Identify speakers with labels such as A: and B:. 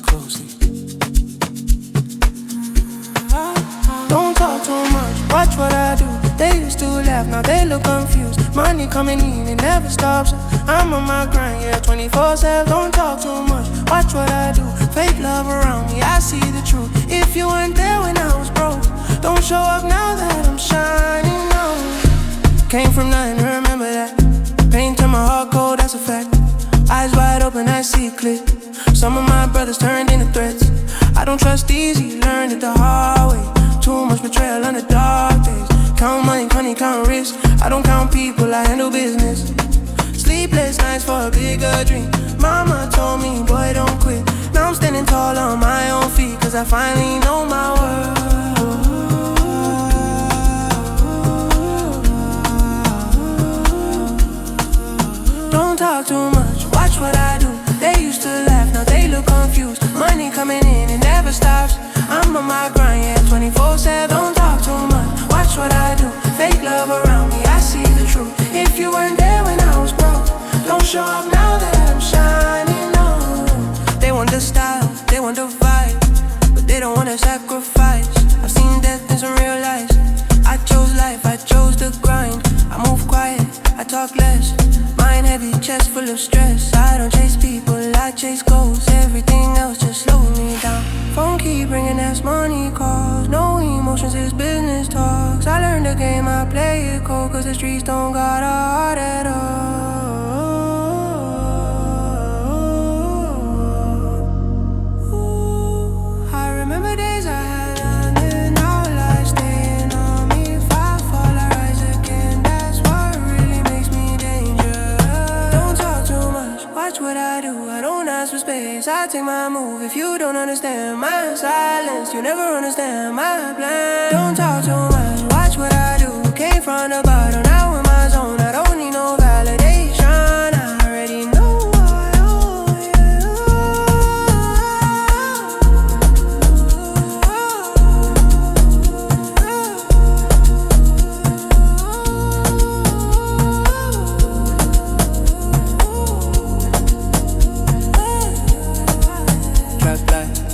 A: watch closely. Don't talk too much, watch what I do. They used to laugh, now they look confused. Money coming in, it never stops. I'm on my grind, yeah, 24/7. Don't talk too much, watch what I do. Fake love around me, I see the truth. If you weren't there when I was broke, don't show up now that I'm shining, no. Came from nothing, remember that. Pain turned my heart cold, that's a fact. Eyes wide open, I see clear. Some of my brothers turned into threats. I don't trust easy, learned it the hard way. Too much betrayal on the dark days. Count money, honey, count risk. I don't count people, I handle business. Sleepless nights for a bigger dream. Mama told me, boy, don't quit. Now I'm standing tall on my own feet, cause I finally know my worth. Don't talk too much, watch what I do. They used to laugh, now they look confused. Money coming in, it never stops. I'm on my grind, yeah, 24/7. Don't talk too much, watch what I do. Fake love around me, I see the truth. If you weren't there when I was broke, don't show up now that I'm shining, no. They want the style, they want the vibe, but they don't wanna sacrifice. I've seen death in some real life. I chose life, I chose the grind. I move quiet, I talk less. Mind heavy, chest full of stress. I don't chase people, I chase goals. Everything else just slows me down. Phone keep ringing, that's money calls. No emotions, it's business talks. I learned the game, I play it cold, cause the streets don't got a heart at all. Ooh, I remember days I had nothing, now life staying on me. If I fall, I rise again, that's what really makes me dangerous. Don't talk too much, watch what I do. I don't ask for space, I take my move. If you don't understand my silence, you never understand my plan. Don't talk too much, watch what I do. Came from the bottom, now in my zone. I don't need no validation, I already know what I want, yeah. Track light.